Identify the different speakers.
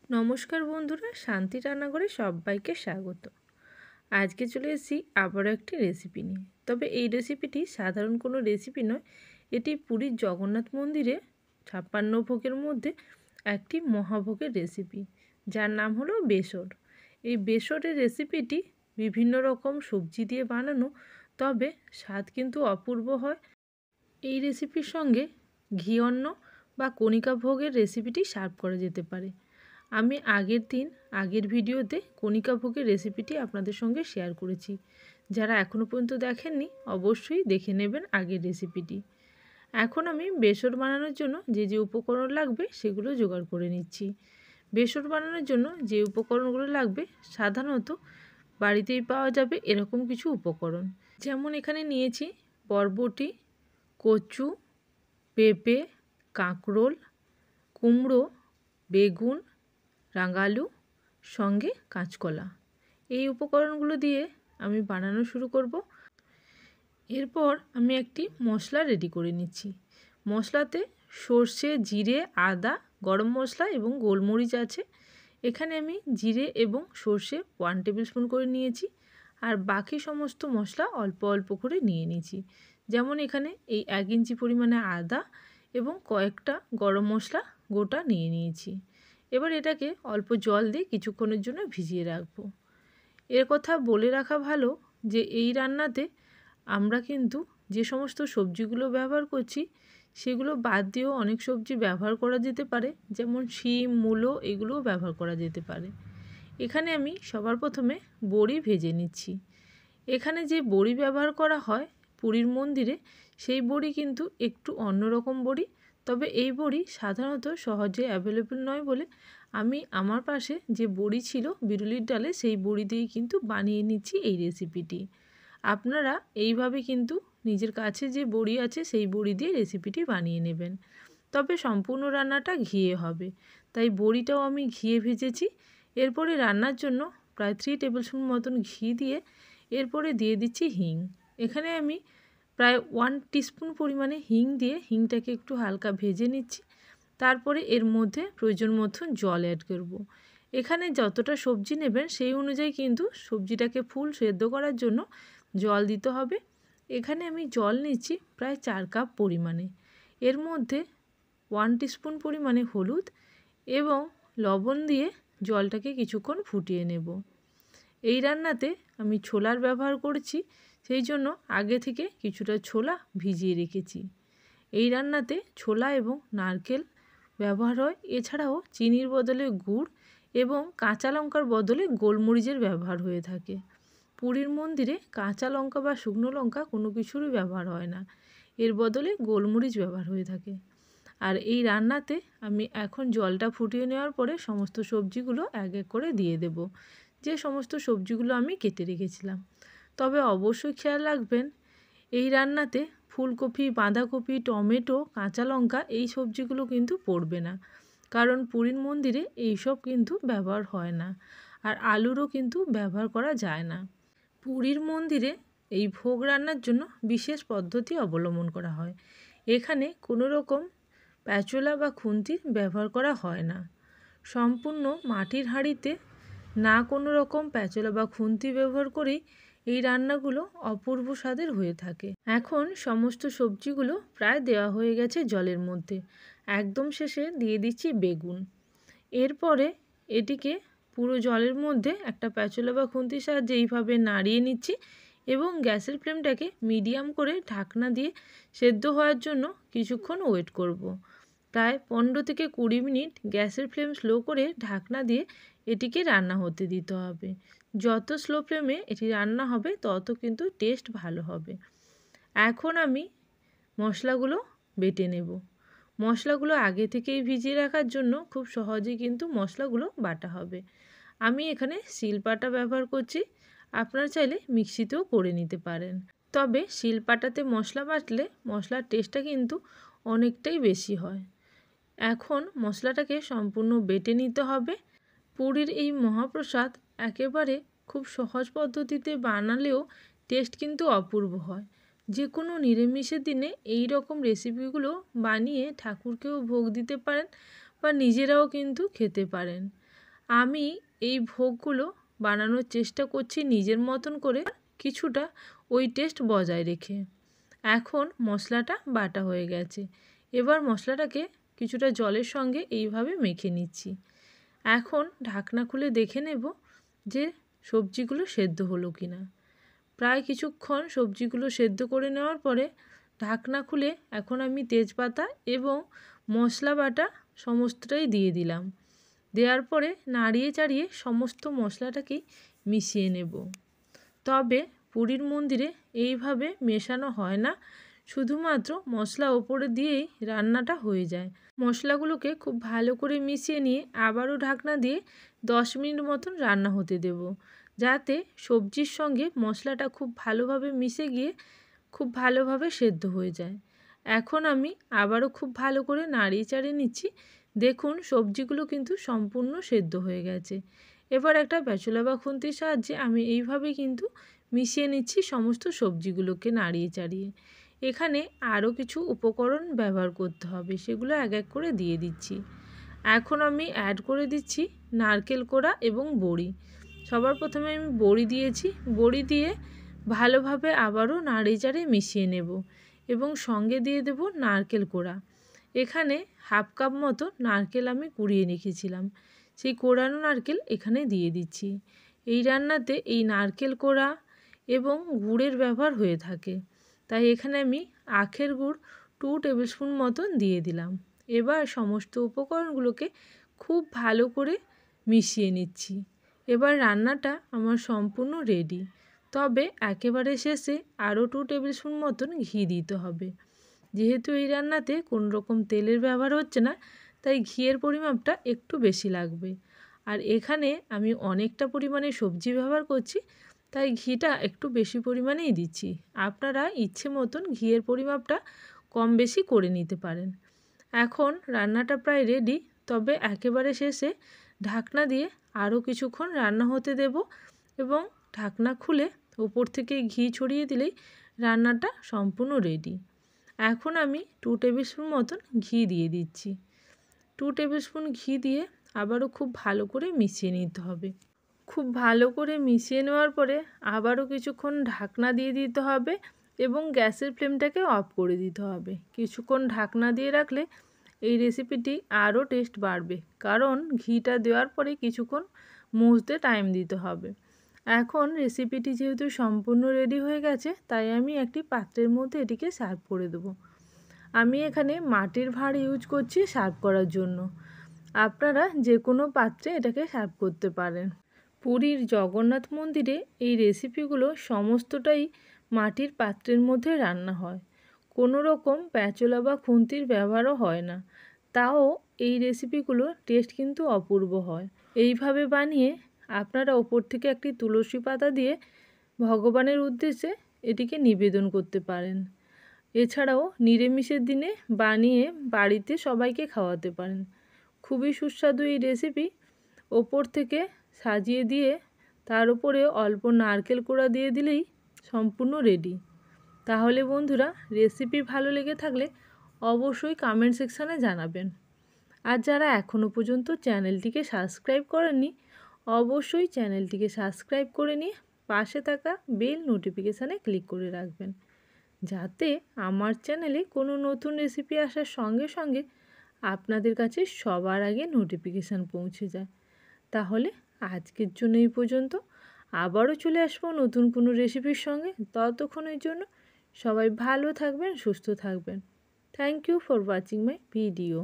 Speaker 1: নমস্কার বন্ধুরা, শান্তি রান্নাঘরে সবাইকে স্বাগত। আজকে চলে এসেছি আবারও একটি রেসিপি নিয়ে। তবে এই রেসিপিটি সাধারণ কোনো রেসিপি নয়, এটি পুরীর জগন্নাথ মন্দিরে 56 ভোগের মধ্যে একটি মহাভোগের রেসিপি, যার নাম হলো বেসর। এই বেসরের রেসিপিটি বিভিন্ন রকম সবজি দিয়ে বানানো, তবে স্বাদ কিন্তু অপূর্ব হয়। এই রেসিপির সঙ্গে ঘি অন্ন বা কণিকা ভোগের রেসিপিটি সার্ভ করা যেতে পারে। আমি আগের ভিডিওতে কণিকা ভোগের রেসিপিটি আপনাদের সঙ্গে শেয়ার করেছি। যারা এখনও পর্যন্ত দেখেননি অবশ্যই দেখে নেবেন আগের রেসিপিটি। এখন আমি বেসর বানানোর জন্য যে উপকরণ লাগবে সেগুলো জোগাড় করে নিচ্ছি। বেসর বানানোর জন্য যে উপকরণগুলো লাগবে সাধারণত বাড়িতেই পাওয়া যাবে এরকম কিছু উপকরণ। যেমন এখানে নিয়েছি বরবটি, কচু, পেঁপে, কাঁকরোল, কুমড়ো, বেগুন, রাঙালু, সঙ্গে কাঁচকলা। এই উপকরণগুলো দিয়ে আমি বানানো শুরু করব। এরপর আমি একটি মশলা রেডি করে নিচ্ছি। মশলাতে সর্ষে, জিরে, আদা, গরম মশলা এবং গোলমরিচ আছে। এখানে আমি জিরে এবং সর্ষে 1 টেবিল স্পুন করে নিয়েছি, আর বাকি সমস্ত মশলা অল্প অল্প করে নিয়ে নিয়েছি। যেমন এখানে এই 1 ইঞ্চি পরিমাণে আদা এবং কয়েকটা গরম মশলা গোটা নিয়ে নিয়েছি। এবার এটাকে অল্প জল দিয়ে কিছুক্ষণের জন্য ভিজিয়ে রাখবো। এর কথা বলে রাখা ভালো যে এই রান্নাতে আমরা কিন্তু যে সমস্ত সবজিগুলো ব্যবহার করছি সেগুলো বাদ দিয়েও অনেক সবজি ব্যবহার করা যেতে পারে, যেমন শিম, মূলো, এগুলোও ব্যবহার করা যেতে পারে। এখানে আমি সবার প্রথমে বড়ি ভেজে নিচ্ছি। এখানে যে বড়ি ব্যবহার করা হয় পুরীর মন্দিরে, সেই বড়ি কিন্তু একটু অন্যরকম বড়ি। তবে এই বড়ি সাধারণত সহজে অ্যাভেলেবল নয় বলে আমি আমার পাশে যে বড়ি ছিল বিরুলির ডালে, সেই বড়ি দিয়েই কিন্তু বানিয়ে নিচ্ছি এই রেসিপিটি। আপনারা এইভাবে কিন্তু নিজের কাছে যে বড়ি আছে সেই বড়ি দিয়ে রেসিপিটি বানিয়ে নেবেন। তবে সম্পূর্ণ রান্নাটা ঘিয়ে হবে, তাই বড়িটাও আমি ঘিয়ে ভেজেছি। এরপরে রান্নার জন্য প্রায় 3 টেবিল স্পুন মতন ঘি দিয়ে এরপরে দিয়ে দিচ্ছি হিং। এখানে আমি প্রায় 1 টিস্পুন পরিমাণে হিং দিয়ে হিংটাকে একটু হালকা ভেজে নিচ্ছি। তারপরে এর মধ্যে প্রয়োজন মতন জল অ্যাড করব। এখানে যতটা সবজি নেবেন সেই অনুযায়ী কিন্তু সবজিটাকে ফুল সেদ্ধ করার জন্য জল দিতে হবে। এখানে আমি জল নিচ্ছি প্রায় 4 কাপ পরিমাণে। এর মধ্যে 1 টিস্পুন পরিমাণে হলুদ এবং লবণ দিয়ে জলটাকে কিছুক্ষণ ফুটিয়ে নেব। এই রান্নাতে আমি ছোলার ব্যবহার করছি, সেই জন্য আগে থেকে কিছুটা ছোলা ভিজিয়ে রেখেছি। এই রান্নাতে ছোলা এবং নারকেল ব্যবহার হয়, এছাড়াও চিনির বদলে গুড় এবং কাঁচা লঙ্কার বদলে গোলমরিচের ব্যবহার হয়ে থাকে। পুরীর মন্দিরে কাঁচা লঙ্কা বা শুকনো লঙ্কা কোনো কিছুরই ব্যবহার হয় না, এর বদলে গোলমরিচ ব্যবহার হয়ে থাকে। আর এই রান্নাতে আমি এখন জলটা ফুটিয়ে নেওয়ার পরে সমস্ত সবজিগুলো এক এক করে দিয়ে দেব, যে সমস্ত সবজিগুলো আমি কেটে রেখেছিলাম। তবে অবশ্যই খেয়াল রাখবেন এই রান্নাতে ফুলকপি, বাঁধাকপি, টমেটো, কাঁচা লঙ্কা এই সবজিগুলো কিন্তু পড়বে না, কারণ পুরীর মন্দিরে এইসব কিন্তু ব্যবহার হয় না, আর আলুরও কিন্তু ব্যবহার করা যায় না। পুরীর মন্দিরে এই ভোগ রান্নার জন্য বিশেষ পদ্ধতি অবলম্বন করা হয়। এখানে কোনো রকম প্যাচোলা বা খুন্তি ব্যবহার করা হয় না। সম্পূর্ণ মাটির হাঁড়িতে না কোনো রকম প্যাচোলা বা খুন্তি ব্যবহার করেই এই রান্নাগুলো অপূর্ব স্বাদের হয়ে থাকে। এখন সমস্ত সবজিগুলো প্রায় দেওয়া হয়ে গেছে জলের মধ্যে। একদম শেষে দিয়ে দিচ্ছি বেগুন। এরপরে এটিকে পুরো জলের মধ্যে একটা প্যাচোলা বা খুন্তির সাহায্যে এইভাবে নাড়িয়ে নিচ্ছি এবং গ্যাসের ফ্লেমটাকে মিডিয়াম করে ঢাকনা দিয়ে সেদ্ধ হওয়ার জন্য কিছুক্ষণ ওয়েট করব। প্রায় 15 থেকে 20 মিনিট গ্যাসের ফ্লেম স্লো করে ঢাকনা দিয়ে এটিকে রান্না হতে দিতে হবে। যত স্লো ফ্লেমে এটি রান্না হবে তত কিন্তু টেস্ট ভালো হবে। এখন আমি মশলাগুলো বেটে নেব। মশলাগুলো আগে থেকেই ভিজিয়ে রাখার জন্য খুব সহজেই কিন্তু মশলাগুলো বাটা হবে। আমি এখানে শিলপাটা ব্যবহার করছি, আপনারা চাইলে মিক্সিতেও করে নিতে পারেন। তবে শিলপাটাতে মশলা বাটলে মশলার টেস্টটা কিন্তু অনেকটাই বেশি হয়। এখন মশলাটাকে সম্পূর্ণ বেটে নিতে হবে। পুরীর এই মহাপ্রসাদ একেবারে খুব সহজ পদ্ধতিতে বানালেও টেস্ট কিন্তু অপূর্ব হয়। যে কোনো নিরামিষের দিনে এই রকম রেসিপিগুলো বানিয়ে ঠাকুরকেও ভোগ দিতে পারেন বা নিজেরাও কিন্তু খেতে পারেন। আমি এই ভোগগুলো বানানোর চেষ্টা করছি নিজের মতন করে, কিছুটা ওই টেস্ট বজায় রেখে। এখন মশলাটা বাটা হয়ে গেছে। এবার মশলাটাকে কিছুটা জলের সঙ্গে এইভাবে মেখে নিচ্ছি। এখন ঢাকনা খুলে দেখে নেব যে সবজিগুলো সেদ্ধ হলো কি না। প্রায় কিছুক্ষণ সবজিগুলো সেদ্ধ করে নেওয়ার পরে ঢাকনা খুলে এখন আমি তেজপাতা এবং মশলা বাটা সমস্তটাই দিয়ে দিলাম। দেওয়ার পরে নাড়িয়ে চাড়িয়ে সমস্ত মশলাটাকেই মিশিয়ে নেব। তবে পুরীর মন্দিরে এইভাবে মেশানো হয় না, শুধুমাত্র মশলা ওপরে দিয়েই রান্নাটা হয়ে যায়। মশলাগুলোকে খুব ভালো করে মিশিয়ে নিয়ে আবারও ঢাকনা দিয়ে 10 মিনিট মতন রান্না হতে দেব, যাতে সবজির সঙ্গে মশলাটা খুব ভালোভাবে মিশে গিয়ে খুব ভালোভাবে সেদ্ধ হয়ে যায়। এখন আমি আবারও খুব ভালো করে নাড়িয়ে চাড়িয়ে নিচ্ছি। দেখুন সবজিগুলো কিন্তু সম্পূর্ণ সেদ্ধ হয়ে গেছে। এবার একটা স্প্যাচুলা বা খুন্তির সাহায্যে আমি এইভাবে কিন্তু মিশিয়ে নিচ্ছি সমস্ত সবজিগুলোকে নাড়িয়ে চাড়িয়ে। এখানে আরও কিছু উপকরণ ব্যবহার করতে হবে, সেগুলো এক এক করে দিয়ে দিচ্ছি। এখন আমি অ্যাড করে দিচ্ছি নারকেল কোড়া এবং বড়ি। সবার প্রথমে আমি বড়ি দিয়েছি, বড়ি দিয়ে ভালোভাবে আবারও নাড়িয়ে চাড়িয়ে মিশিয়ে নেব এবং সঙ্গে দিয়ে দেব নারকেল কোড়া। এখানে হাফ কাপ মতো নারকেল আমি কুড়িয়ে রেখেছিলাম, সেই কোড়ানো নারকেল এখানে দিয়ে দিচ্ছি। এই রান্নাতে এই নারকেল কোড়া এবং গুড়ের ব্যবহার হয়ে থাকে, তাই এখানে আমি আখের গুড় 2 টেবিল স্পুন মতন দিয়ে দিলাম। এবার সমস্ত উপকরণগুলোকে খুব ভালো করে মিশিয়ে নিচ্ছি। এবার রান্নাটা আমার সম্পূর্ণ রেডি। তবে একেবারে শেষে আরও 2 টেবিল স্পুন মতন ঘি দিতে হবে। যেহেতু এই রান্নাতে কোনো রকম তেলের ব্যবহার হচ্ছে না, তাই ঘিয়ের পরিমাপটা একটু বেশি লাগবে। আর এখানে আমি অনেকটা পরিমাণে সবজি ব্যবহার করছি, তাই ঘিটা একটু বেশি পরিমাণেই দিচ্ছি। আপনারা ইচ্ছে মতন ঘিয়ের পরিমাপটা কম বেশি করে নিতে পারেন। এখন রান্নাটা প্রায় রেডি, তবে একেবারে শেষে ঢাকনা দিয়ে আরও কিছুক্ষণ রান্না হতে দেব এবং ঢাকনা খুলে উপর থেকে ঘি ছড়িয়ে দিলেই রান্নাটা সম্পূর্ণ রেডি। এখন আমি 2 টেবিল স্পুন মতন ঘি দিয়ে দিচ্ছি। 2 টেবিল স্পুন ঘি দিয়ে আবারও খুব ভালো করে মিশিয়ে নিতে হবে। খুব ভালো করে মিশিয়ে নেওয়ার পরে আবারও কিছুক্ষণ ঢাকনা দিয়ে দিতে হবে এবং গ্যাসের ফ্লেমটাকে অফ করে দিতে হবে। কিছুক্ষণ ঢাকনা দিয়ে রাখলে এই রেসিপিটি আরও টেস্ট বাড়বে, কারণ ঘিটা দেওয়ার পরে কিছুক্ষণ মুছতে টাইম দিতে হবে। এখন রেসিপিটি যেহেতু সম্পূর্ণ রেডি হয়ে গেছে, তাই আমি একটি পাত্রের মধ্যে এটিকে সার্ভ করে দেবো। আমি এখানে মাটির ভাঁড় ইউজ করছি সার্ভ করার জন্য। আপনারা যে কোনো পাত্রে এটাকে সার্ভ করতে পারেন। পুরীর জগন্নাথ মন্দিরে এই রেসিপিগুলো সমস্তটাই মাটির পাত্রের মধ্যে রান্না হয়, কোনো রকম স্প্যাচুলা বা খুন্তির ব্যবহারও হয় না। তাও এই রেসিপিগুলো টেস্ট কিন্তু অপূর্ব হয়। এইভাবে বানিয়ে আপনারা ওপর থেকে একটি তুলসী পাতা দিয়ে ভগবানের উদ্দেশ্যে এটিকে নিবেদন করতে পারেন। এছাড়াও নিরামিষের দিনে বানিয়ে বাড়িতে সবাইকে খাওয়াতে পারেন। খুবই সুস্বাদু এই রেসিপি। ওপর থেকে সাজিয়ে দিয়ে তার উপরে অল্প নারকেল কোড়া দিয়ে দিলেই সম্পূর্ণ রেডি। তাহলে বন্ধুরা, রেসিপি ভালো লেগে থাকলে অবশ্যই কমেন্ট সেকশানে জানাবেন। আর যারা এখনও পর্যন্ত চ্যানেলটিকে সাবস্ক্রাইব করেননি, অবশ্যই চ্যানেলটিকে সাবস্ক্রাইব করে নিয়ে পাশে থাকা বেল নোটিফিকেশানে ক্লিক করে রাখবেন, যাতে আমার চ্যানেলে কোনো নতুন রেসিপি আসার সঙ্গে সঙ্গে আপনাদের কাছে সবার আগে নোটিফিকেশান পৌঁছে যায়। তাহলে আজকের জন্য এই পর্যন্ত। আবারও চলে আসবো নতুন কোনো রেসিপির সঙ্গে। ততক্ষণের জন্য সবাই ভালো থাকবেন, সুস্থ থাকবেন। Thank you for watching my video.